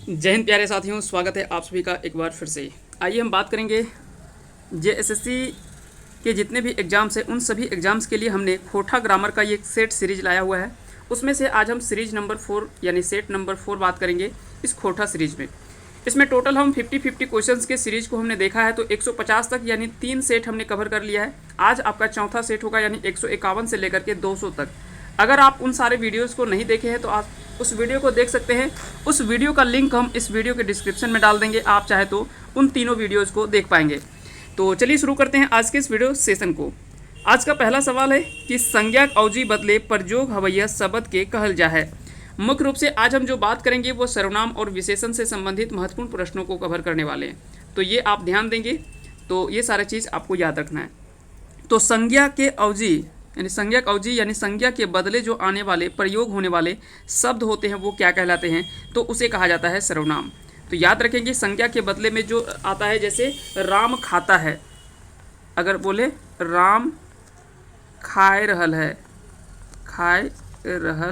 जय हिंद प्यारे साथियों, स्वागत है आप सभी का एक बार फिर से। आइए हम बात करेंगे जेएसएससी के जितने भी एग्ज़ाम्स हैं उन सभी एग्ज़ाम्स के लिए हमने खोटा ग्रामर का ये एक सेट सीरीज लाया हुआ है। उसमें से आज हम सीरीज नंबर 4 यानी सेट नंबर 4 बात करेंगे इस खोटा सीरीज में। इसमें टोटल हम 50-50 क्वेश्चंस के सीरीज को हमने देखा है, तो 150 तक यानी 3 सेट हमने कवर कर लिया है। आज आपका चौथा सेट होगा यानी 151 से लेकर के 200 तक। अगर आप उन सारे वीडियोस को नहीं देखे हैं तो आप उस वीडियो को देख सकते हैं। उस वीडियो का लिंक हम इस वीडियो के डिस्क्रिप्शन में डाल देंगे, आप चाहे तो उन तीनों वीडियोस को देख पाएंगे। तो चलिए शुरू करते हैं आज के इस वीडियो सेशन को। आज का पहला सवाल है कि संज्ञक अवजी बदले प्रयोग हवैया शब्द के कहल जा है। मुख्य रूप से आज हम जो बात करेंगे वो सर्वनाम और विशेषण से संबंधित महत्वपूर्ण प्रश्नों को कवर करने वाले हैं, तो ये आप ध्यान देंगे, तो ये सारा चीज़ आपको याद रखना है। तो संज्ञा के अवजी यानी संज्ञक अवजी यानी संज्ञा के बदले जो आने वाले प्रयोग होने वाले शब्द होते हैं वो क्या कहलाते हैं, तो उसे कहा जाता है सर्वनाम। तो याद रखेंगे संज्ञा के बदले में जो आता है, जैसे राम खाता है, अगर बोले राम खाए रहल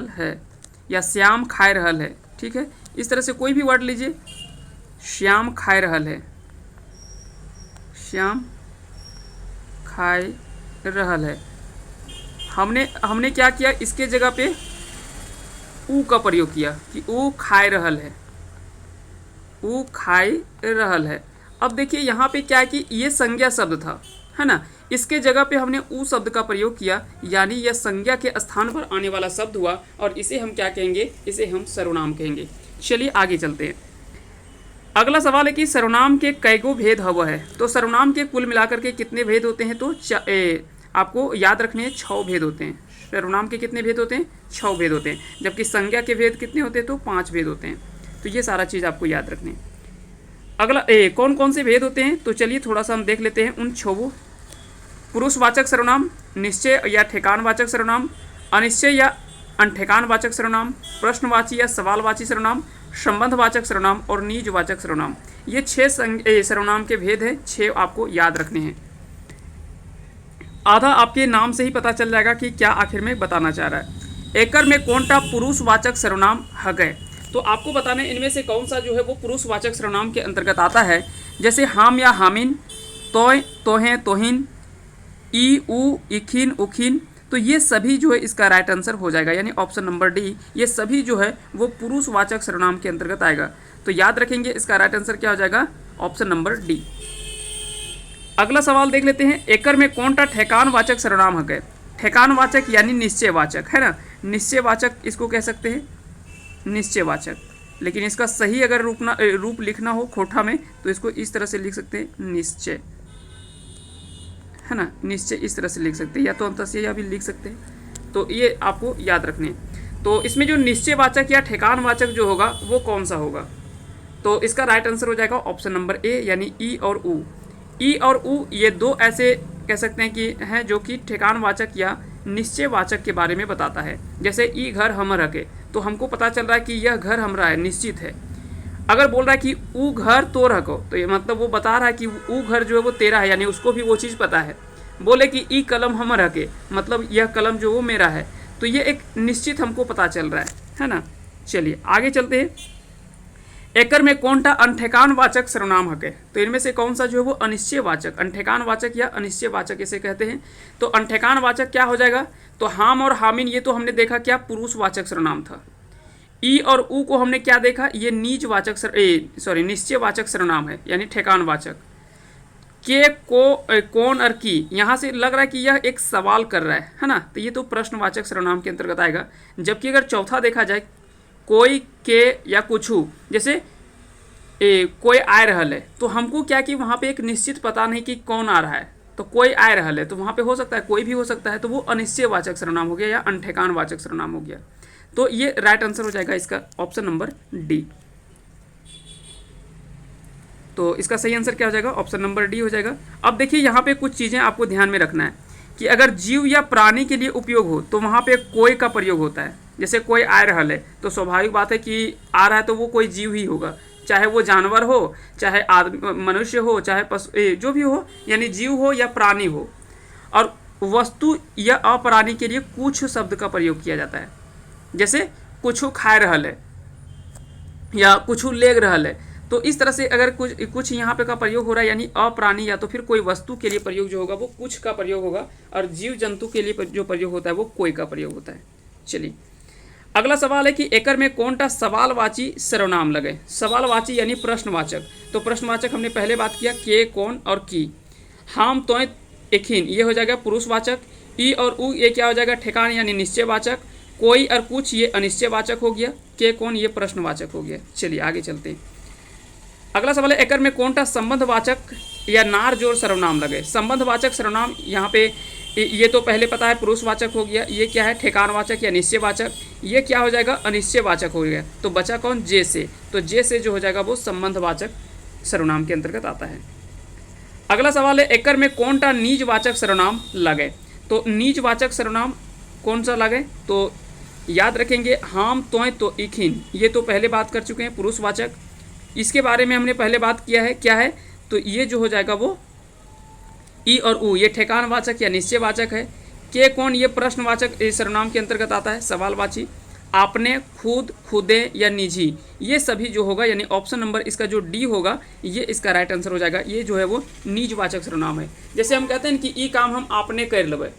है या श्याम खाए रहल है, ठीक है, इस तरह से कोई भी वर्ड लीजिए। श्याम खाए रहल है, श्याम खाए रहल है। हमने क्या किया, इसके जगह पे ऊ का प्रयोग किया कि ऊ खाए रहल है, ऊ खाए रहल है। अब देखिए यहाँ पे क्या है कि ये संज्ञा शब्द था, है ना, इसके जगह पे हमने ऊ शब्द का प्रयोग किया, यानी यह संज्ञा के स्थान पर आने वाला शब्द हुआ और इसे हम क्या कहेंगे, इसे हम सर्वनाम कहेंगे। चलिए आगे चलते हैं। अगला सवाल है कि सर्वनाम के कईगो भेद हवा है। तो सर्वनाम के कुल मिलाकर के कितने भेद होते हैं, तो आपको याद रखने हैं 6 भेद होते हैं। सर्वनाम के कितने भेद होते हैं, 6 भेद होते हैं, जबकि संज्ञा के भेद कितने होते हैं, तो 5 भेद होते हैं। तो ये सारा चीज़ आपको याद रखने हैं। अगला कौन कौन से भेद होते हैं, तो चलिए थोड़ा सा हम देख लेते हैं उन 6। पुरुषवाचक सर्वनाम, निश्चय या ठेकानवाचक सर्वनाम, अनिश्चय या अनठेकानवाचक सर्वनाम, प्रश्नवाची या सवालवाची सर्वनाम, संबंधवाचक सर्वनाम और निजवाचक सर्वनाम। ये 6 सर्वनाम के भेद हैं, 6 आपको याद रखने हैं। आधा आपके नाम से ही पता चल जाएगा कि क्या आखिर में बताना चाह रहा है। एकर में कौनटा पुरुषवाचक सर्वनाम हक है, तो आपको बताना है इनमें से कौन सा जो है वो पुरुषवाचक सर्वनाम के अंतर्गत आता है। जैसे हाम या हामिन, तोय तोहें तोहिन, ई उ इखिन उखिन, तो ये सभी जो है इसका राइट आंसर हो जाएगा, यानी ऑप्शन नंबर डी, ये सभी जो है वो पुरुषवाचक सर्वनाम के अंतर्गत आएगा। तो याद रखेंगे इसका राइट आंसर क्या हो जाएगा, ऑप्शन नंबर डी। अगला सवाल देख लेते हैं। एकर में कौनटा ठेकानवाचक सर्वनाम हक है। ठेकानवाचक यानी निश्चयवाचक, है ना, निश्चयवाचक इसको कह सकते हैं, निश्चयवाचक। लेकिन इसका सही अगर रूप लिखना हो खोटा में तो इसको इस तरह से लिख सकते हैं, निश्चय, है ना, निश्चय इस तरह से लिख सकते हैं, या तो अंतस्य भी लिख सकते हैं। तो ये आपको याद रखने हैं। तो इसमें जो निश्चयवाचक या ठेकानवाचक जो होगा वो कौन सा होगा, तो इसका राइट आंसर हो जाएगा ऑप्शन नंबर ए, यानी ई और ऊ। ई और ऊ ये 2 ऐसे कह सकते हैं कि हैं जो कि ठेकानवाचक या निश्चयवाचक के बारे में बताता है। जैसे ई घर हमर हके, तो हमको पता चल रहा है कि यह घर हमरा है, निश्चित है। अगर बोल रहा है कि ऊ घर तोर हको, तो ये मतलब वो बता रहा है कि ऊ घर जो है वो तेरा है, यानी उसको भी वो चीज़ पता है। बोले कि ई कलम हमर हके, मतलब यह कलम जो वो मेरा है, तो ये एक निश्चित हमको पता चल रहा है ना। चलिए आगे चलते हैं। एकर में कौनटा अनठेकानवाचक सर्वनाम हक है, तो इनमें से कौन सा जो है वो अनिश्चयवाचक, अनठेकानवाचक या अनिश्चयवाचक इसे कहते हैं। तो अनठेकानवाचक क्या हो जाएगा, तो हाम और हामिन ये तो हमने देखा क्या पुरुषवाचक सर्वनाम था। ई और ऊ को हमने क्या देखा, ये निश्चयवाचक सर्वनाम है, यानी ठेकानवाचक। के को कौन और की, यहाँ से लग रहा है कि यह एक सवाल कर रहा है ना, तो ये तो प्रश्नवाचक सर्वनाम के अंतर्गत आएगा। जबकि अगर चौथा देखा जाए, कोई के या कुछू, जैसे कोई आ रहल है, तो हमको क्या कि वहाँ पे एक निश्चित पता नहीं कि कौन आ रहा है, तो कोई आ रहल है, तो वहाँ पे हो सकता है कोई भी हो सकता है, तो वो अनिश्चयवाचक सर्वनाम हो गया या अनठेकानवाचक सर्वनाम हो गया। तो ये राइट आंसर हो जाएगा इसका ऑप्शन नंबर डी। तो इसका सही आंसर क्या हो जाएगा, ऑप्शन नंबर डी हो जाएगा। अब देखिए यहाँ पे कुछ चीज़ें आपको ध्यान में रखना है कि अगर जीव या प्राणी के लिए उपयोग हो तो वहाँ पे कोई का प्रयोग होता है। जैसे कोई आ रहल है, तो स्वाभाविक बात है कि आ रहा है तो वो कोई जीव ही होगा, चाहे वो जानवर हो, चाहे मनुष्य हो, चाहे पशु जो भी हो, यानी जीव हो या प्राणी हो। और वस्तु या अप्राणी के लिए कुछ शब्द का प्रयोग किया जाता है। जैसे कुछ खाए रहल है, या कुछ लेग रहल है। तो इस तरह से अगर कुछ कुछ यहाँ पे का प्रयोग हो रहा है, यानी अप्राणी या तो फिर कोई वस्तु के लिए प्रयोग जो होगा वो कुछ का प्रयोग होगा, और जीव जंतु के लिए जो प्रयोग होता है वो कोई का प्रयोग होता है। चलिए अगला सवाल है कि एकर में कौनटा सवालवाची सर्वनाम लगे। सवालवाची यानी प्रश्नवाचक। तो प्रश्नवाचक हमने पहले बात किया, के, कौन और की। हम, तो, एखिन ये हो जाएगा पुरुषवाचक। ई और उ ये क्या हो जाएगा, ठेकान यानी निश्चयवाचक। कोई और कुछ ये अनिश्चयवाचक हो गया। के, कौन ये प्रश्नवाचक हो गया। चलिए आगे चलते हैं। अगला सवाल है एकर में कौनटा संबंधवाचक या नार जोड़ सर्वनाम लगे। संबंधवाचक सर्वनाम यहाँ पे ये तो पहले पता है पुरुषवाचक हो गया। ये क्या है, ठेकानवाचक या निश्चयवाचक। ये क्या हो जाएगा, अनिश्चयवाचक हो गया। तो बचा कौन, जे से। तो जे से जो हो जाएगा वो संबंधवाचक सर्वनाम के अंतर्गत आता है। अगला सवाल है एकर में कौनटा निजवाचक सर्वनाम लगे। तो निजवाचक सर्वनाम कौन सा लगे, तो याद रखेंगे हम, तो, इखिन ये तो पहले बात कर चुके हैं, पुरुषवाचक। इसके बारे में हमने पहले बात किया है, क्या है, तो ये जो हो जाएगा वो ई और उ ये ठेकानवाचक या निश्चयवाचक है। के, कौन ये प्रश्नवाचक सर्वनाम के अंतर्गत आता है, सवालवाची। आपने, खुद, खुदे या निजी ये सभी जो होगा, यानी ऑप्शन नंबर इसका जो डी होगा ये इसका राइट आंसर हो जाएगा। ये जो है वो निजवाचक सर्वनाम है। जैसे हम कहते हैं कि ई काम हम आपने कर लेवे,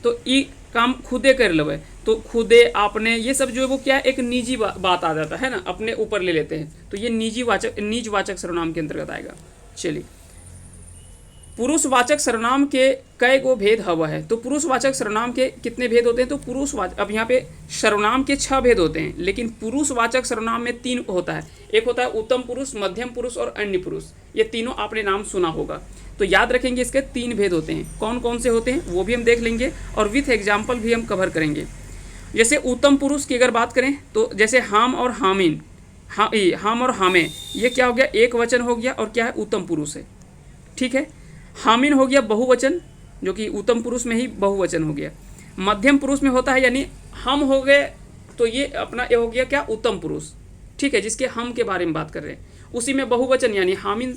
तो ई काम खुदे कर लेवे, तो खुदे, आपने ये सब जो है वो क्या है, एक निजी बात आ जाता है ना, अपने ऊपर ले लेते हैं। तो ये निजवाचक सर्वनाम के अंतर्गत आएगा। चलिए पुरुषवाचक सर्वनाम के कई गो भेद हवा है। तो पुरुषवाचक सर्वनाम के कितने भेद होते हैं, तो पुरुषवाचक, अब यहाँ पे सर्वनाम के 6 भेद होते हैं, लेकिन पुरुषवाचक सर्वनाम में 3 होता है। एक होता है उत्तम पुरुष, मध्यम पुरुष और अन्य पुरुष। ये तीनों आपने नाम सुना होगा, तो याद रखेंगे इसके 3 भेद होते हैं। कौन कौन से होते हैं वो भी हम देख लेंगे, और विथ एग्जाम्पल भी हम कवर करेंगे। जैसे उत्तम पुरुष की अगर बात करें तो जैसे हम और हामिन, हम और हामे ये क्या हो गया, एक वचन हो गया, और क्या है, उत्तम पुरुष है। ठीक है, हामिन हो गया बहुवचन, जो कि उत्तम पुरुष में ही बहुवचन हो गया। मध्यम पुरुष में होता है, यानी हम हो गए तो ये अपना ये हो गया क्या, उत्तम पुरुष। ठीक है, जिसके हम के बारे में बात कर रहे हैं, उसी में बहुवचन यानी हामिन।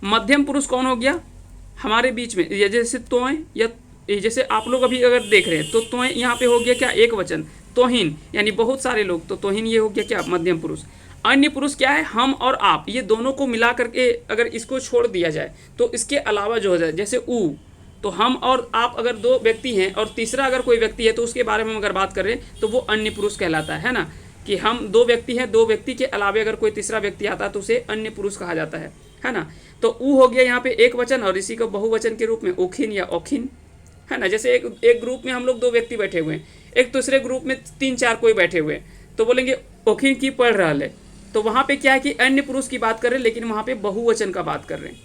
मध्यम पुरुष कौन हो गया, हमारे बीच में, ये जैसे तोय, या जैसे आप लोग अभी अगर देख रहे हैं तो तोय यहाँ पे हो गया क्या, एक वचन। तोहिन यानी बहुत सारे लोग, तो तोहिन ये हो गया क्या, मध्यम पुरुष। अन्य पुरुष क्या है, हम और आप, ये दोनों को मिला करके अगर इसको छोड़ दिया जाए तो इसके अलावा जो हो जाए, जैसे उ, तो हम और आप अगर 2 व्यक्ति हैं और तीसरा अगर कोई व्यक्ति है तो उसके बारे में हम अगर बात कर रहे हैं तो वो अन्य पुरुष कहलाता है ना, कि हम 2 व्यक्ति हैं, 2 व्यक्ति के अलावा अगर कोई तीसरा व्यक्ति आता है तो उसे अन्य पुरुष कहा जाता है ना। तो उ हो गया यहाँ पे एक वचन, और इसी को बहुवचन के रूप में ओखिन या ओखिन, है ना। जैसे एक ग्रुप में हम लोग 2 व्यक्ति बैठे हुए हैं, एक दूसरे ग्रुप में 3-4 कोई बैठे हुए हैं, तो बोलेंगे ओखिन की पढ़ रहा है, तो वहाँ पे क्या है कि अन्य पुरुष की बात कर रहे हैं, लेकिन वहाँ पे बहुवचन का बात कर रहे हैं।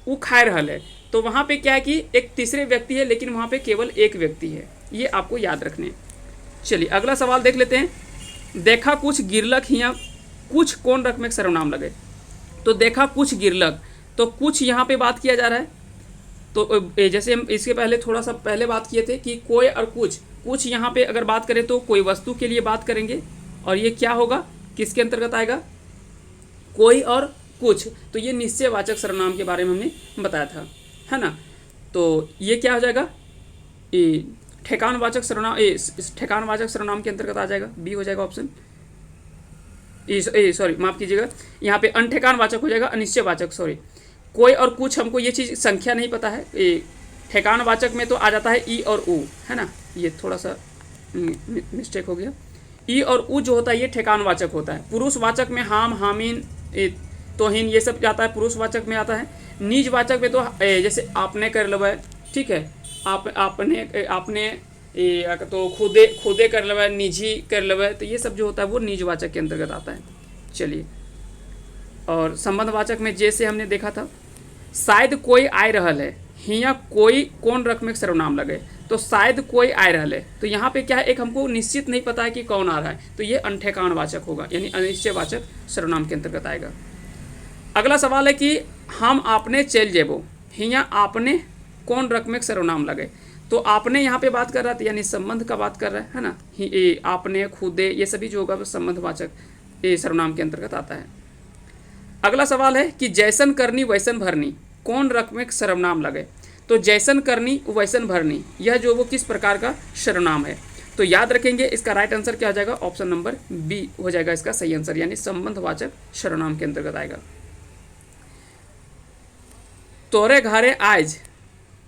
उ खाए रहल है, तो वहाँ पे क्या है कि एक तीसरे व्यक्ति है, लेकिन वहाँ पे केवल एक व्यक्ति है। ये आपको याद रखने। चलिए अगला सवाल देख लेते हैं। देखा कुछ गिरलक हिया कुछ कौन रकम में सर्वनाम लगे। तो देखा कुछ गिरलक, तो कुछ यहाँ पे बात किया जा रहा है। तो जैसे हम इसके पहले थोड़ा सा पहले बात किए थे कि कोई और कुछ यहाँ पे अगर बात करें तो कोई वस्तु के लिए बात करेंगे, और ये क्या होगा, किसके अंतर्गत आएगा, कोई और कुछ। तो ये निश्चयवाचक सर्वनाम के बारे में हमने बताया था, है ना। तो ये क्या हो जाएगा, ठेकानवाचक सर्वनाम, ठेकानवाचक सर्वनाम के अंतर्गत आ जाएगा, बी हो जाएगा ऑप्शन। सॉरी माफ़ कीजिएगा, यहाँ पे अनठेकानवाचक हो जाएगा, अनिश्चयवाचक, सॉरी। कोई और कुछ, हमको ये चीज़ संख्या नहीं पता है। ठेकानवाचक में तो आ जाता है ई और उ, है ना, ये थोड़ा सा मिस्टेक हो गया। ई और उ जो होता है ये ठेकानवाचक होता है। पुरुषवाचक में हाम, हामिन, तोहिन ये सब जाता है, पुरुषवाचक में आता है। निजवाचक में तो जैसे आपने कर लो है, ठीक है, आपने तो खुदे कर लो है, निजी कर लो है, तो ये सब जो होता है वो निजवाचक के अंतर्गत आता है। चलिए, और संबंधवाचक में जैसे हमने देखा था, शायद कोई आए रहल है, हिया कोई कौन रकम में सर्वनाम लगे। तो शायद कोई आए रहल है, तो यहाँ पे क्या है, एक हमको निश्चित नहीं पता है कि कौन आ रहा है, तो ये अनठेकानवाचक होगा, यानी अनिश्चयवाचक सर्वनाम के अंतर्गत आएगा। अगला सवाल है कि हम आपने चल जेबो, हिया आपने कौन रकम में सर्वनाम लगे। तो आपने यहाँ पे बात कर रहा था, यानी संबंध का बात कर रहा है ना, आपने, खुदे, ये सभी जो होगा संबंधवाचक सर्वनाम के अंतर्गत आता है। अगला सवाल है कि जैसन करनी वैसन भरनी कौन रकम में सर्वनाम लगे। तो जैसन करनी वैसन भरनी, यह जो वो किस प्रकार का सर्वनाम है। तो याद रखेंगे इसका राइट आंसर क्या हो जाएगा, ऑप्शन नंबर बी हो जाएगा इसका सही आंसर, यानी संबंधवाचक सर्वनाम के अंतर्गत आएगा। तोरे घरे आज,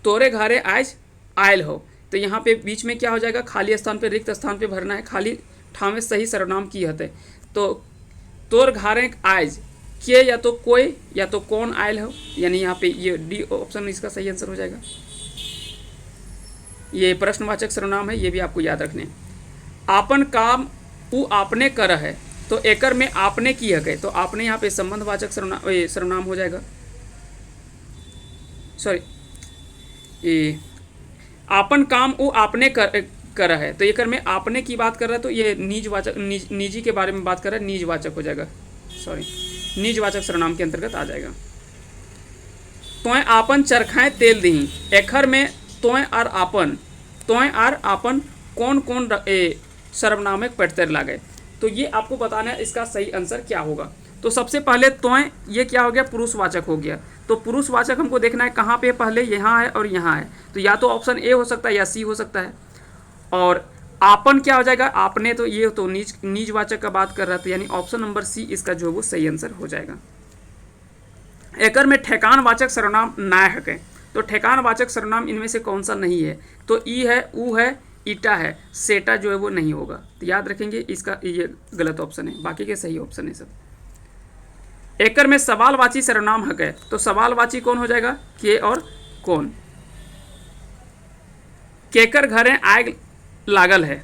तोरे घरे आज आयल हो, तो यहाँ पे बीच में क्या हो जाएगा, खाली स्थान पे रिक्त स्थान पे भरना है, खाली ठाम में सही सर्वनाम की हते। तो तोर घरे आज के या तो कोई या तो कौन आयल हो, यानी यहाँ पे ये डी ऑप्शन इसका सही आंसर हो जाएगा। ये प्रश्नवाचक सर्वनाम है, ये भी आपको याद रखने। आपन काम उ आपने कर है, तो एकर में आपने की है, तो आपने यहाँ पे संबंधवाचक सर्वनाम हो जाएगा। सॉरी, ये आपन काम उ आपने कर है, तो एकर में आपने की बात कर रहा है, तो ये निजवाचक निजी के बारे में बात कर रहा है, निजवाचक हो जाएगा। सॉरी, निजवाचक सर्वनाम के अंतर्गत आ जाएगा। तोय आपन चरखाएं तेल दही, एखर में तोय और आपन कौन कौन सर्वनाम में प्रत्यय लागे, तो ये आपको बताना है इसका सही आंसर क्या होगा। तो सबसे पहले तोय ये क्या हो गया, पुरुषवाचक हो गया। तो पुरुषवाचक हमको देखना है कहाँ पे, पहले यहाँ है और यहाँ है, तो या तो ऑप्शन ए हो सकता है या सी हो सकता है। और आपन क्या हो जाएगा, आपने, तो ये तो निजवाचक का बात कर रहा था, यानी ऑप्शन नंबर सी इसका जो है वो सही आंसर हो जाएगा। एकर में ठेकानवाचक सर्वनाम ना है, तो ठेकानवाचक सर्वनाम इनमें से कौन सा नहीं है, तो ई है, ऊ है, ईटा है, सेटा जो है वो नहीं होगा। तो याद रखेंगे इसका ये गलत ऑप्शन है, बाकी के सही ऑप्शन है सब। एकर में सवालवाची सर्वनाम है, तो सवालवाची कौन हो जाएगा, के और कौन। केकर घरे आग लागल है,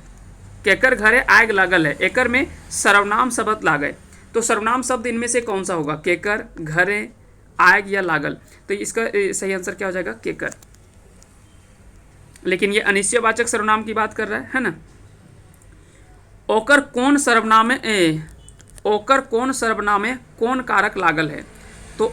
केकर घरे आग लागल है, एकर में सर्वनाम शब्द लागे, तो सर्वनाम शब्द इनमें से कौन सा होगा, केकर, घरे, आग या लागल, तो इसका सही आंसर क्या हो जाएगा, केकर। लेकिन ये अनिश्चयवाचक सर्वनाम की बात कर रहा है ना। ओकर कौन सर्वनाम में ओकर कौन सर्वनाम में कौन कारक लागल है, तो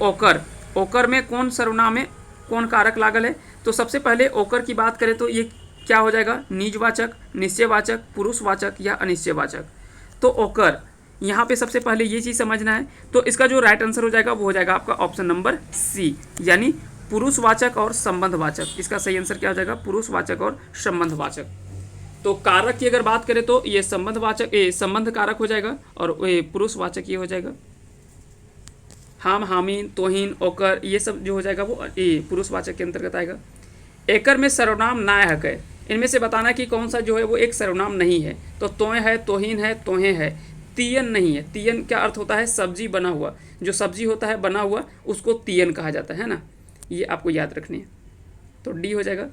ओकर में कौन सर्वनाम में कौन कारक लागल है, तो सबसे पहले ओकर की बात करें तो ये क्या हो जाएगा, निजवाचक, निश्चयवाचक, पुरुषवाचक या अनिश्चयवाचक। तो ओकर यहाँ पे सबसे पहले ये चीज़ समझना है, तो इसका जो राइट आंसर हो जाएगा वो हो जाएगा आपका ऑप्शन नंबर सी, यानी पुरुषवाचक और संबंधवाचक। इसका सही आंसर क्या हो जाएगा, पुरुषवाचक और संबंधवाचक। तो कारक की अगर बात करें तो ये संबंधवाचक, संबंध कारक हो जाएगा, और पुरुषवाचक ये हो जाएगा। हाम, हामीन, तोहिन, ओकर, ये सब जो हो जाएगा वो पुरुषवाचक के अंतर्गत आएगा। एकर में सर्वनाम ना है, इनमें से बताना कि कौन सा जो है वो एक सर्वनाम नहीं है, तो तोय है, तोहिन है, तोहे है, तियन नहीं है। तियन क्या अर्थ होता है, सब्जी बना हुआ, जो सब्जी होता है बना हुआ उसको तियन कहा जाता है ना, ये आपको याद रखनी है। तो डी हो जाएगा।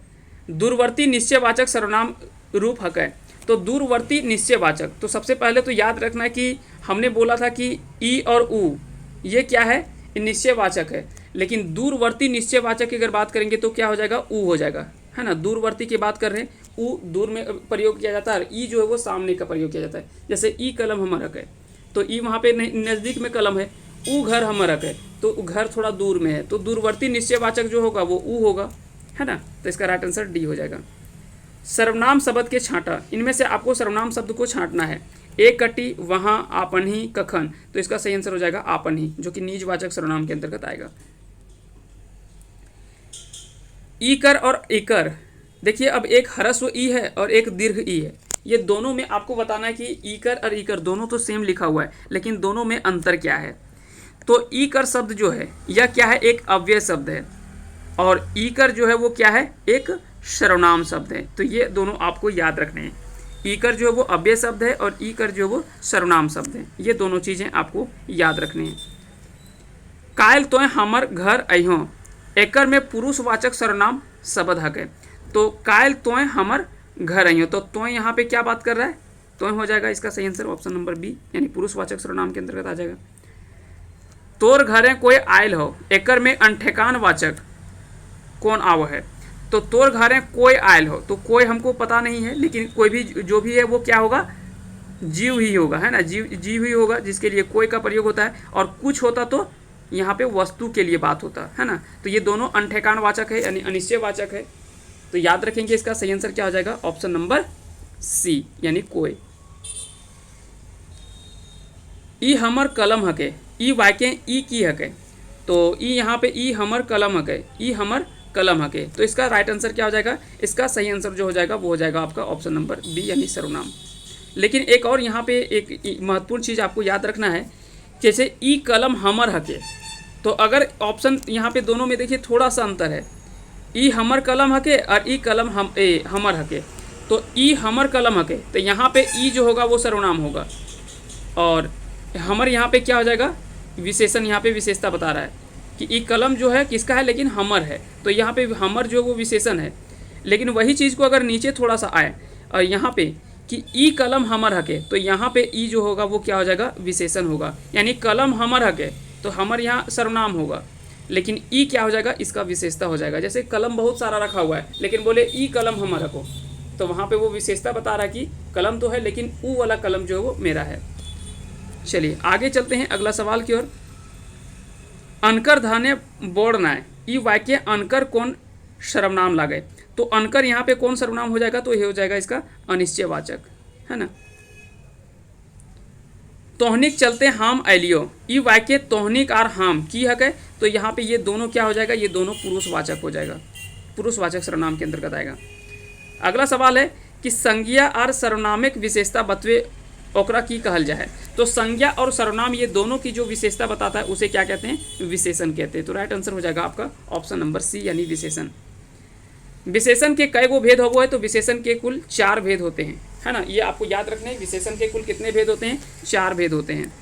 दूरवर्ती निश्चयवाचक सर्वनाम रूप है, तो दूरवर्ती निश्चयवाचक, तो सबसे पहले तो याद रखना है कि हमने बोला था कि ई और ऊ ये क्या है, निश्चयवाचक है, लेकिन दूरवर्ती निश्चयवाचक की अगर बात करेंगे तो क्या हो जाएगा, ऊ हो जाएगा, है ना। दूरवर्ती की बात कर रहे हैं, ऊ दूर में प्रयोग किया जाता है, ई जो है वो सामने का प्रयोग किया जाता है। जैसे ई कलम हमारा है, तो ई वहाँ पे नज़दीक में कलम है, ऊ घर हमारा है, तो घर थोड़ा दूर में है, तो दूरवर्ती निश्चयवाचक जो होगा वो ऊ होगा, है ना। तो इसका राइट आंसर डी हो जाएगा। सर्वनाम शब्द के छांटा, इनमें से आपको सर्वनाम शब्द को छांटना है। एक कटी, वहाँ, आपन ही, कखन, तो इसका सही आंसर हो जाएगा आपन ही, जो कि निजवाचक सर्वनाम के अंतर्गत आएगा। ईकर और इकर, देखिए अब एक ह्रस्व ई है और एक दीर्घ ई है, ये दोनों में आपको बताना है कि ईकर और इकर दोनों तो सेम लिखा हुआ है, लेकिन दोनों में अंतर क्या है। तो ईकर शब्द जो है यह क्या है, एक अव्यय शब्द है, और ईकर जो है वो क्या है, एक सर्वनाम शब्द है। तो ये दोनों आपको याद रखने हैं, ईकर जो है वो अव्यय शब्द है और ईकर जो है वो सर्वनाम शब्द है, ये दोनों चीज़ें आपको याद रखनी हैं। कायल तोय हमर घर अइहो, एकर में पुरुषवाचक सर्वनाम शब्द है, तो कायल तोय हमर घर अइहो, तो तोय यहाँ पे क्या बात कर रहा है, तोय हो जाएगा इसका सही आंसर ऑप्शन नंबर बी, यानी पुरुषवाचक सर्वनाम के अंतर्गत आ जाएगा। तोर घरे कोई आयल हो, एकर में अनठेकान वाचक कौन आव है, तो तोर घरे कोई आयल हो, तो कोई हमको पता नहीं है, लेकिन कोई भी जो भी है वो क्या होगा, जीव ही होगा, है ना, जीव ही होगा, जिसके लिए कोई का प्रयोग होता है, और कुछ होता तो यहाँ पे वस्तु के लिए बात होता है ना। तो ये दोनों अनठेकान वाचक है, यानी अनिश्चयवाचक है। तो याद रखेंगे इसका सही आंसर क्या हो जाएगा, ऑप्शन नंबर सी, यानी कोई। ई हमर कलम हके, ई वाक्य ई की हके, तो ई यहाँ पे ई हमर कलम हके, ई हमर कलम हके। तो इसका राइट आंसर क्या हो जाएगा, इसका सही आंसर जो हो जाएगा वो हो जाएगा आपका ऑप्शन नंबर बी यानी सर्वनाम। लेकिन एक और यहाँ पे एक महत्वपूर्ण चीज़ आपको याद रखना है, जैसे ई कलम हमर हके, तो अगर ऑप्शन यहाँ पे दोनों में देखिए थोड़ा सा अंतर है, ई हमर कलम हके और ई कलम हमर हके। तो ई हमर कलम हके, तो यहाँ पे ई जो होगा वो सर्वनाम होगा, और हमर यहाँ पे क्या हो जाएगा, विशेषण। यहाँ पे विशेषता बता रहा है कि ई कलम जो है किसका है, लेकिन हमर है, तो यहाँ पे हमर जो वो विशेषण है। लेकिन वही चीज़ को अगर नीचे थोड़ा सा आए और यहाँ पे कि ई कलम हमर हके, तो यहाँ पे ई जो होगा वो क्या हो जाएगा, विशेषण होगा। यानी कलम हमर हके, तो हमर यहाँ सर्वनाम होगा, लेकिन ई क्या हो जाएगा, इसका विशेषता हो जाएगा। जैसे कलम बहुत सारा रखा हुआ है, लेकिन बोले ई कलम हमर हको, तो वहाँ पे वो विशेषता बता रहा है कि कलम तो है लेकिन ऊ वाला कलम जो है वो मेरा है। चलिए आगे चलते हैं अगला सवाल की ओर। अनकर धाने बोड़ नाय, ई वाक्य अनकर कौन सर्वनाम लागे। तो अनकर यहाँ पे कौन सर्वनाम हो जाएगा, तो ये हो जाएगा इसका अनिश्चयवाचक, है ना। तोहनिक चलते हम एलियो, ई वाक्य तोहनिक और हम की हके, तो यहाँ पे ये दोनों क्या हो जाएगा, ये दोनों पुरुषवाचक हो जाएगा, पुरुषवाचक सर्वनाम के अंतर्गत आएगा। अगला सवाल है कि संज्ञा और सर्वनामिक विशेषता बतवे ओकरा की कहल जाए। तो संज्ञा और सर्वनाम ये दोनों की जो विशेषता बताता है उसे क्या कहते हैं, विशेषण कहते हैं। तो राइट आंसर हो जाएगा आपका ऑप्शन नंबर सी यानी विशेषण। विशेषण के कई गो भेद हो है, तो विशेषण के कुल 4 भेद होते हैं, है ना। ये आपको याद रखना है, विशेषण के कुल कितने भेद होते हैं, 4 भेद होते हैं।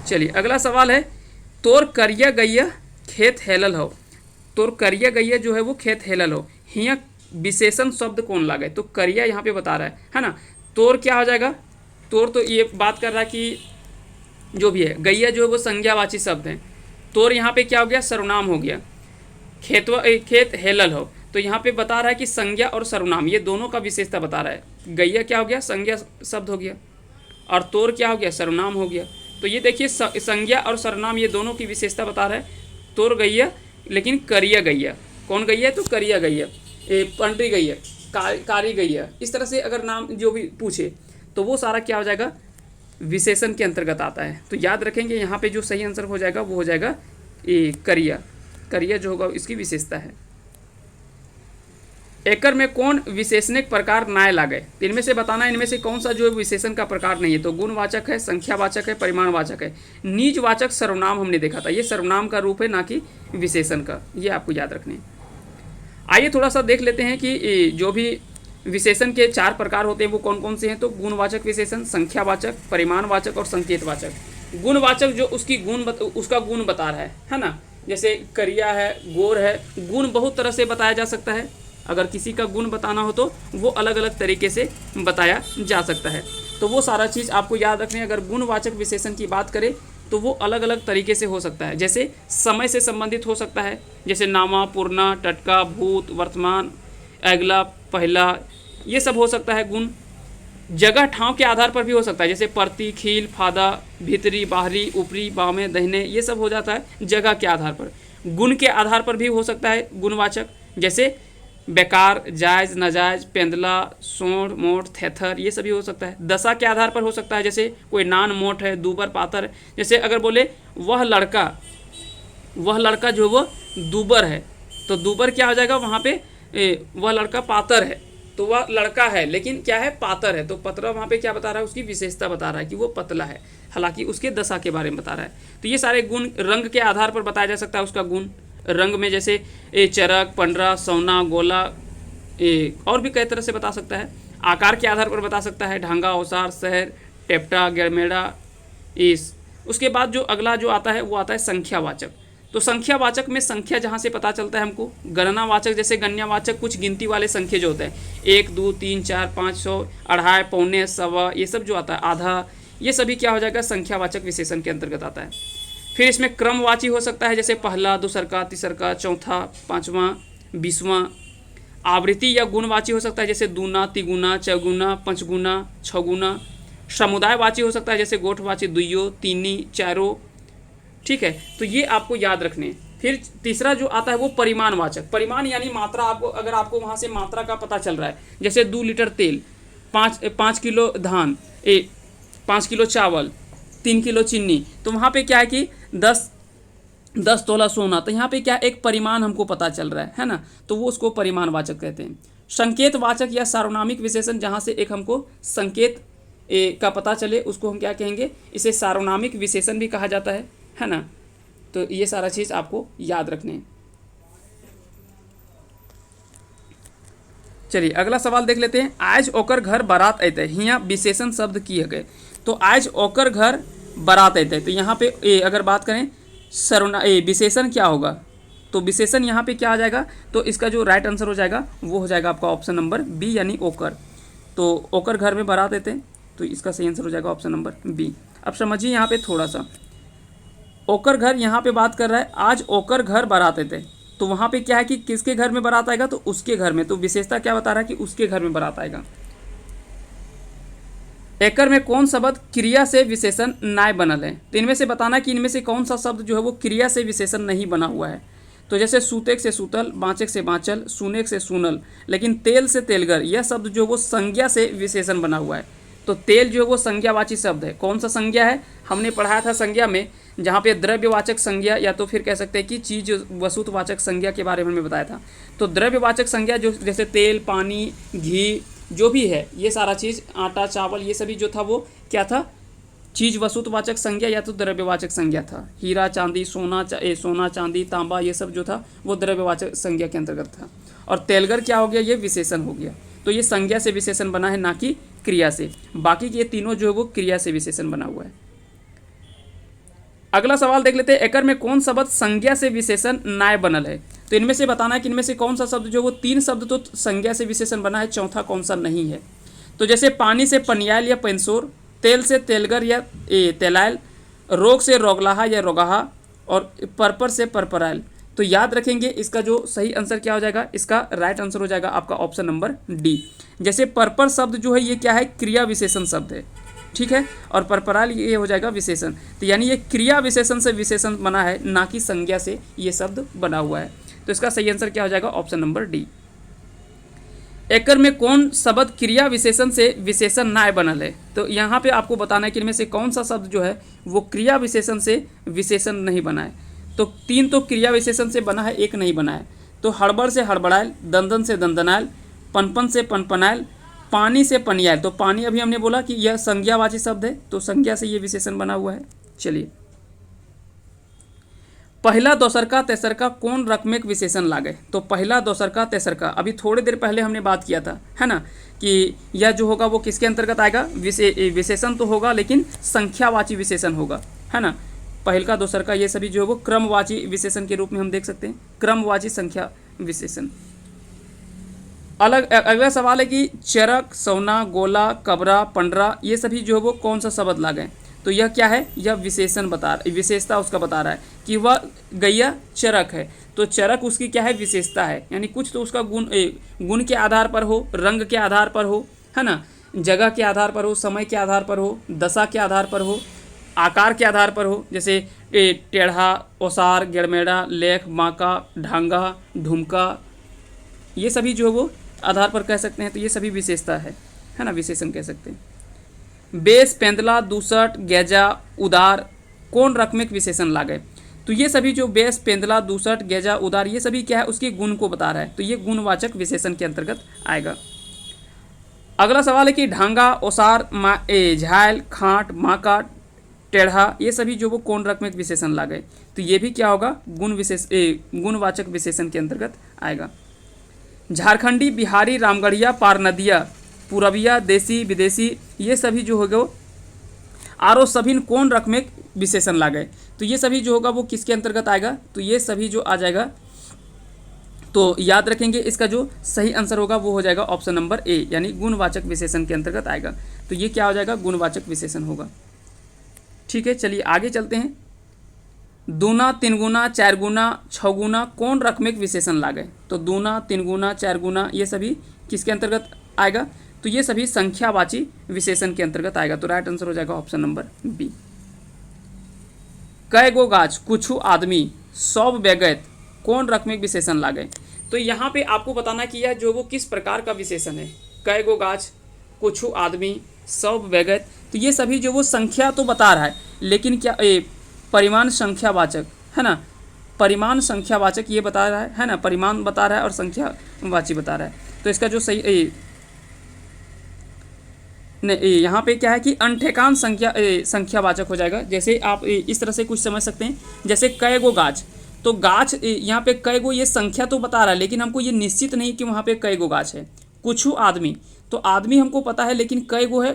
चलिए अगला सवाल है, तोर करिया गैया खेत हेलल हो। तोर करिया गैया जो है वो खेत हेलल हो, हिया विशेषण शब्द कौन लागे। तो करिया यहाँ पे बता रहा है ना। तोर क्या हो जाएगा, तोर तो ये बात कर रहा है कि जो भी है, गैया जो है वो संज्ञावाची शब्द है, तोर यहाँ पे क्या हो गया, सर्वनाम हो गया। खेत हेलल हो, तो यहाँ पे बता रहा है कि संज्ञा और सर्वनाम ये दोनों का विशेषता बता रहा है। गैया क्या हो गया, संज्ञा शब्द हो गया, और तोर क्या हो गया, सर्वनाम हो गया। तो ये देखिए संज्ञा और सर्वनाम ये दोनों की विशेषता बता रहा है, तोर गैया लेकिन करिया गैया। कौन गैया, तो करिया गैया, पंडरी गैया, कारी गैया, इस तरह से अगर नाम जो भी पूछे तो वो सारा क्या हो जाएगा, विशेषण के अंतर्गत आता है। तो याद रखेंगे यहाँ पे जो सही आंसर हो जाएगा वो हो जाएगा ये करिया। करिया जो होगा इसकी विशेषता है। एकर में कौन विशेषणिक प्रकार नाय लागे, तो इनमें से बताना इनमें से कौन सा जो है विशेषण का प्रकार नहीं है। तो गुणवाचक है, संख्यावाचक है, परिमाणवाचक है। निजवाचक सर्वनाम हमने देखा था, ये सर्वनाम का रूप है ना कि विशेषण का, ये आपको याद रखने। आइए थोड़ा सा देख लेते हैं कि जो भी विशेषण के 4 प्रकार होते हैं वो कौन कौन से हैं। तो गुणवाचक विशेषण, संख्यावाचक, परिमाणवाचक और संकेतवाचक। गुणवाचक जो उसकी उसका गुण बता रहा है ना। जैसे करिया है, गोर है, गुण बहुत तरह से बताया जा सकता है। अगर किसी का गुण बताना हो तो वो अलग अलग तरीके से बताया जा सकता है। तो वो सारा चीज़ आपको याद रखनी है। अगर गुणवाचक विशेषण की बात करें तो वो अलग अलग तरीके से हो सकता है। जैसे समय से संबंधित हो सकता है, जैसे नामा, पूर्णा, टटका, भूत, वर्तमान, अगला, पहला, ये सब हो सकता है गुण। जगह ठाव के आधार पर भी हो सकता है, जैसे परती, खील, फादा, भीतरी, बाहरी, ऊपरी, बामे, दहिने, ये सब हो जाता है जगह के आधार पर। गुण के आधार पर भी हो सकता है गुणवाचक, जैसे बेकार, जायज़, नाजायज़, पेंदला, सोंठ, मोट, थेथर, ये सभी हो सकता है। दशा के आधार पर हो सकता है, जैसे कोई नान मोट है, दूबर पातर। जैसे अगर बोले वह लड़का जो वो दूबर है, तो दूबर क्या हो जाएगा वहाँ पे, वह लड़का पातर है, तो वह लड़का है लेकिन क्या है, पातर है। तो पतला वहाँ पे क्या बता रहा है, उसकी विशेषता बता रहा है कि वो पतला है, हालांकि उसके दशा के बारे में बता रहा है। तो ये सारे गुण रंग के आधार पर बताया जा सकता है उसका गुण। रंग में जैसे चरक, पंडरा, सौना, गोला, और भी कई तरह से बता सकता है। आकार के आधार पर बता सकता है, ढांगा, ओसार, शहर, टेप्टा, गेरमेड़ा। इस उसके बाद जो अगला जो आता है वो आता है संख्यावाचक। तो संख्यावाचक में संख्या जहाँ से पता चलता है हमको। गणनावाचक जैसे गण्यवाचक कुछ गिनती वाले संख्या जो होते हैं, 1, 2, 3, 4, 5, 100, अढ़ाई, पौने, सवा, ये सब जो आता है, आधा, ये सभी क्या हो जाएगा, संख्यावाचक विशेषण के अंतर्गत आता है। फिर इसमें क्रमवाची हो सकता है, जैसे पहला, दूसरका, तीसरका, चौथा, पाँचवां, 20वां। आवृत्ति या गुणवाची हो सकता है, जैसे दूना, तिगुना, चौगुना, पंचगुना, छगुना। समुदायवाची हो सकता है, जैसे गोठवाची, दुइयो, तीनी, चारों। ठीक है, तो ये आपको याद रखने। फिर तीसरा जो आता है वो परिमाणवाचक। परिमाण यानी मात्रा, आपको अगर आपको वहाँ से मात्रा का पता चल रहा है, जैसे 2 लीटर तेल, 5 किलो धान, 5 किलो चावल, 3 किलो चीनी, तो वहाँ पे क्या है कि 10 10 तोला सोना, तो यहाँ पे क्या एक परिमाण हमको पता चल रहा है ना, तो वो उसको परिमाणवाचक कहते हैं। संकेतवाचक या सार्वनामिक विशेषण, जहाँ से एक हमको संकेत का पता चले, उसको हम क्या कहेंगे, इसे सार्वनामिक विशेषण भी कहा जाता है ना। तो ये सारा चीज़ आपको याद रखने हैं। चलिए अगला सवाल देख लेते हैं। आज ओकर घर बारात अतै, यहाँ विशेषण शब्द किए गए। तो आज ओकर घर बारात अतै, तो यहाँ पे अगर बात करें विशेषण क्या होगा, तो विशेषण यहाँ पे क्या आ जाएगा, तो इसका जो राइट आंसर हो जाएगा वो हो जाएगा आपका ऑप्शन नंबर बी, यानी ओकर। तो ओकर घर में बारात अतै, तो इसका सही आंसर हो जाएगा ऑप्शन नंबर बी। अब समझिए यहाँ पे थोड़ा सा, ओकर घर यहाँ पे बात कर रहा है, आज ओकर घर बारात अतै, तो वहाँ पे क्या है कि किसके घर में बारात आएगा, तो उसके घर में। तो विशेषता क्या बता रहा है कि उसके घर में बारात आएगा। एकर में कौन शब्द क्रिया से विशेषण नाय बनल है, तो इनमें से बताना कि इनमें से कौन सा शब्द जो है वो क्रिया से विशेषण नहीं बना हुआ है। तो जैसे सूतेक से सूतल, बाँचेक से बाँचल, सुनेक से सुनल, लेकिन तेल से तेलगर, यह शब्द जो वो संज्ञा से विशेषण बना हुआ है। तो तेल जो है वो संज्ञावाची शब्द है। कौन सा संज्ञा है, हमने पढ़ाया था संज्ञा में, जहाँ पे द्रव्यवाचक संज्ञा या तो फिर कह सकते हैं कि चीज वस्तुवाचक संज्ञा के बारे में हमने बताया था। तो द्रव्यवाचक संज्ञा जो जैसे तेल, पानी, घी जो भी है, ये सारा चीज़, आटा, चावल, ये सभी जो था वो क्या था, चीज वस्तुवाचक संज्ञा या तो द्रव्यवाचक संज्ञा था। हीरा, चांदी, सोना, चांदी, तांबा, ये सब जो था वो द्रव्यवाचक संज्ञा के अंतर्गत था। और तेलगर क्या हो गया, ये विशेषण हो गया। तो ये संज्ञा से विशेषण बना है, ना कि क्रिया से। बाकी के ये तीनों जो है वो क्रिया से विशेषण बना हुआ है। अगला सवाल देख लेते हैं। एकर में कौन शब्द संज्ञा से विशेषण नाय बनल है, तो इनमें से बताना है कि इनमें से कौन सा शब्द जो वो तीन शब्द तो संज्ञा से विशेषण बना है, चौथा कौन सा नहीं है। तो जैसे पानी से पनियाल या पेंसोर, तेल से तेलगर या तेलायल, रोग से रोगलाहा या रोगाहा, और परपर से परपरायल। तो याद रखेंगे इसका जो सही आंसर क्या हो जाएगा, इसका राइट आंसर हो जाएगा आपका ऑप्शन नंबर डी। जैसे परपर शब्द जो है ये क्या है, क्रिया विशेषण शब्द है, ठीक है, और परपराल ये हो जाएगा विशेषण। तो यानी ये क्रिया विशेषण से विशेषण बना है, ना कि संज्ञा से ये शब्द बना हुआ है। तो इसका सही आंसर क्या हो जाएगा, ऑप्शन नंबर डी। एकर में कौन शब्द क्रिया विशेषण से विशेषण नाय बनल है, तो यहाँ पे आपको बताना है कि इनमें से कौन सा शब्द जो है वो क्रिया विशेषण से विशेषण नहीं बना है। तो तीन तो क्रिया विशेषण से बना है, एक नहीं बना है। तो हड़बड़ से हड़बड़ायल, दंदन से दंदनायल, पनपन से पनपनायल, पानी से पनियाल। तो पानी अभी हमने बोला कि यह संज्ञावाची शब्द है, तो संज्ञा से ये विशेषण बना हुआ है। चलिए, पहला दोसरका तेसरका कौन रकमेक विशेषण लागे, तो पहला दोसरका तेसरका अभी थोड़ी देर पहले हमने बात किया था, है ना, कि यह जो होगा वो किसके अंतर्गत आएगा, विशेषण तो होगा लेकिन संख्यावाची विशेषण होगा, है ना। पहलका दोसरका ये सभी जो है वो क्रमवाची विशेषण के रूप में हम देख सकते हैं, क्रमवाची संख्या विशेषण। अगला सवाल है कि चरक, सौना, गोला, कबरा, पंडरा, ये सभी जो है वो कौन सा शब्द लागे, तो यह क्या है, यह विशेषण विशेषता उसका बता रहा है कि वह गैया चरक है। तो चरक उसकी क्या है, विशेषता है, यानी कुछ तो उसका गुण के आधार पर हो, रंग के आधार पर हो, है ना, जगह के आधार पर हो, समय के आधार पर हो, दशा के आधार पर हो, आकार के आधार पर हो, जैसे टेढ़ा, ओसार, गेड़मेड़ा, लेख, माका, ढांगा, ढुमका, ये सभी जो है वो आधार पर कह सकते हैं। तो ये सभी विशेषता है ना, विशेषण कह सकते हैं। बेस, पेंदला, दूसट, गेजा, उदार कौन रकमिक विशेषण लागे, तो ये सभी जो बेस, पेंदला, दूसट, गेजा, उदार, ये सभी क्या है, उसके गुण को बता रहा है, तो ये गुणवाचक विशेषण के अंतर्गत आएगा। अगला सवाल है कि ढांगा, ओसार, झायल, खाट, माका, टेढ़ा, ये सभी जो वो कौन रकमिक विशेषण लागे, तो ये भी क्या होगा, गुणवाचक विशेषण के अंतर्गत आएगा। झारखंडी, बिहारी, रामगढ़िया, पारनदिया, पूरबिया, देसी, विदेशी, ये सभी जो होगा आरो सभी कौन रकमेक विशेषण लागे, तो ये सभी जो होगा वो किसके अंतर्गत आएगा, तो ये सभी जो आ जाएगा, तो याद रखेंगे इसका जो सही आंसर होगा वो हो जाएगा ऑप्शन नंबर ए, यानी गुणवाचक विशेषण के अंतर्गत आएगा। तो ये क्या हो जाएगा, गुणवाचक विशेषण होगा। ठीक है, चलिए आगे चलते हैं। दूना, तीन गुना, चार गुना, छः गुना कौन रकमिक विशेषण लागे, तो दूना, तीन गुना, चार गुना, ये सभी किसके अंतर्गत आएगा, तो ये सभी संख्यावाची विशेषण के अंतर्गत आएगा। तो राइट आंसर हो जाएगा ऑप्शन नंबर बी। कै गो गाछ, कुछ आदमी, सब बैगैत कौन रकमिक विशेषण लागे, तो यहाँ पे आपको बताना कि यह जो वो किस प्रकार का विशेषण है। कै गो गाछ, कुछ आदमी, सब बैगैत, तो ये सभी जो वो संख्या तो बता रहा है, लेकिन क्या परिमाण संख्यावाचक, है ना, परिमाण संख्यावाचक ये बता रहा है ना, परिमाण बता रहा है और संख्यावाची बता रहा है। तो इसका जो सही नहीं, यहाँ पे क्या है कि अनठेकान संख्यावाचक हो जाएगा। जैसे आप इस तरह से कुछ समझ सकते हैं, जैसे कई गो गाछ, तो गाछ यहाँ पे कई गो ये संख्या तो बता रहा है, लेकिन हमको ये निश्चित नहीं कि वहाँ पे कई गो गाछ है। कुछ आदमी, तो आदमी हमको पता है लेकिन कई गो है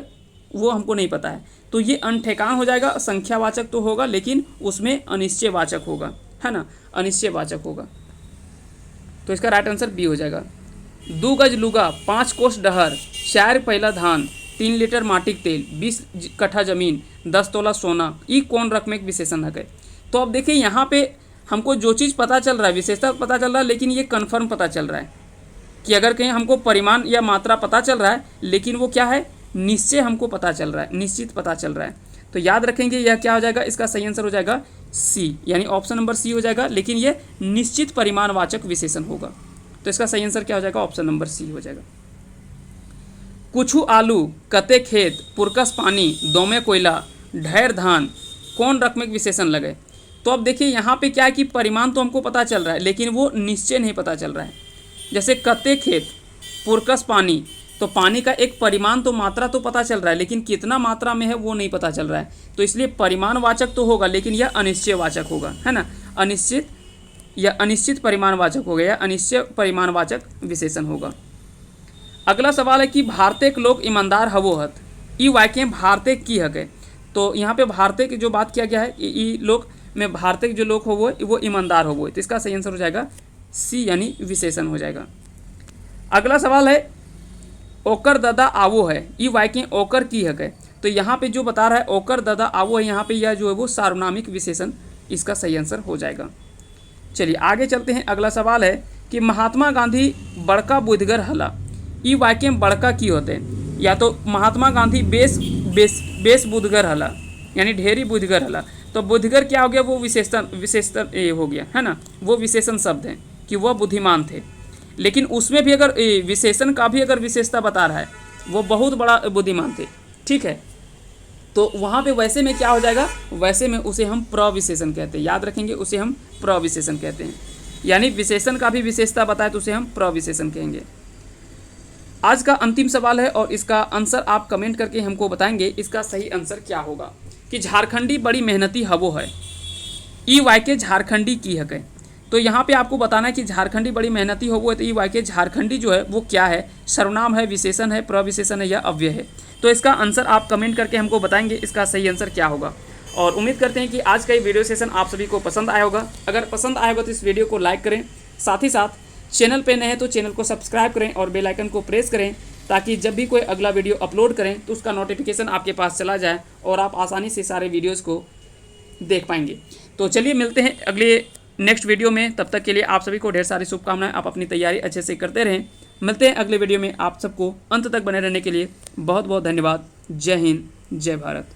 वो हमको नहीं पता है, तो ये अनठेकान हो जाएगा। संख्यावाचक तो होगा लेकिन उसमें अनिश्चयवाचक होगा, है ना, अनिश्चयवाचक होगा। तो इसका राइट आंसर बी हो जाएगा। 2 गज लुगा, 5 कोस डहर, 4 पहला धान, 3 लीटर माटिक तेल, 20 कट्ठा जमीन, 10 तोला सोना, ई कौन रकम एक विशेषण है। तो अब देखिए यहाँ पे हमको जो चीज़ पता चल रहा है, विशेषता पता चल रहा है, लेकिन ये कन्फर्म पता चल रहा है कि अगर कहीं हमको परिमाण या मात्रा पता चल रहा है, लेकिन वो क्या है, निश्चय हमको पता चल रहा है, निश्चित पता चल रहा है। तो याद रखेंगे यह क्या हो जाएगा, इसका सही आंसर हो जाएगा सी, यानी ऑप्शन नंबर सी हो जाएगा। लेकिन ये निश्चित परिमाणवाचक विशेषण होगा। तो इसका सही आंसर क्या हो जाएगा, ऑप्शन नंबर सी हो जाएगा। कुछू आलू, कते खेत, पुरकस पानी, दोमे कोयला, ढेर धान, कौन रकम एक विशेषण लगे। तो अब देखिए यहाँ पे क्या है कि परिमाण तो हमको पता चल रहा है, लेकिन वो निश्चय नहीं पता चल रहा है। जैसे कते खेत, पुरकस पानी, तो पानी का एक परिमाण तो मात्रा तो पता चल रहा है, लेकिन कितना मात्रा में है वो नहीं पता चल रहा है। तो इसलिए परिमाणवाचक तो होगा, लेकिन यह अनिश्चयवाचक होगा, है ना, अनिश्चित या अनिश्चित परिमाणवाचक होगा, या अनिश्चय परिमाणवाचक विशेषण होगा। अगला सवाल है कि भारतीय लोग ईमानदार हवो हत, ई वाक्य भारतीय की हक है। तो यहाँ पे भारतीय की जो बात किया गया है, ई लोग में भारतीय जो लोग हो वो ईमानदार हो, तो इसका सही आंसर हो जाएगा सी, यानी विशेषण हो जाएगा। अगला सवाल है ओकर दादा आवो है, ई वाक्य ओकर की हक है। तो यहाँ पे जो बता रहा है ओकर दादा आवो है, यहाँ पे यह जो है वो सार्वनामिक विशेषण, इसका सही आंसर हो जाएगा। चलिए आगे चलते हैं। अगला सवाल है कि महात्मा गांधी बड़का बुद्धगर हला, ई वाक्य में बड़का की होते हैं। या तो महात्मा गांधी बेस बुद्धगर हला, यानी ढेरी बुद्धगर हला। तो बुद्धगर क्या हो गया, वो विशेषण हो गया, है ना, वो विशेषण शब्द है कि वह बुद्धिमान थे। लेकिन उसमें भी अगर विशेषण का भी अगर विशेषता बता रहा है, वो बहुत बड़ा बुद्धिमान थे, ठीक है, तो वहाँ पे वैसे में क्या हो जाएगा, वैसे में उसे हम प्रविशेषण कहते हैं। याद रखेंगे, उसे हम प्रविशेषण कहते हैं, यानी विशेषण का भी विशेषता बताए तो उसे हम प्रविशेषण कहेंगे। आज का अंतिम सवाल है और इसका आंसर आप कमेंट करके हमको बताएंगे इसका सही आंसर क्या होगा। कि झारखंडी बड़ी मेहनती हवो है, ई वाक्य झारखंडी की हक है। तो यहाँ पे आपको बताना है कि झारखंडी बड़ी मेहनती हो वो है, तो ई वाक्य झारखंडी जो है वो क्या है, सर्वनाम है, विशेषण है, प्रविशेषण है या अव्यय है। तो इसका आंसर आप कमेंट करके हमको बताएंगे इसका सही आंसर क्या होगा। और उम्मीद करते हैं कि आज का ये वीडियो सेशन आप सभी को पसंद आया होगा। अगर पसंद आया होगा तो इस वीडियो को लाइक करें, साथ ही साथ चैनल पे नए हैं तो चैनल को सब्सक्राइब करें और बेल आइकन को प्रेस करें, ताकि जब भी कोई अगला वीडियो अपलोड करें तो उसका नोटिफिकेशन आपके पास चला जाए और आप आसानी से सारे वीडियोज़ को देख पाएंगे। तो चलिए मिलते हैं अगले नेक्स्ट वीडियो में, तब तक के लिए आप सभी को ढेर सारी शुभकामनाएं। आप अपनी तैयारी अच्छे से करते रहें। मिलते हैं अगले वीडियो में। आप सबको अंत तक बने रहने के लिए बहुत बहुत धन्यवाद। जय हिंद, जय भारत।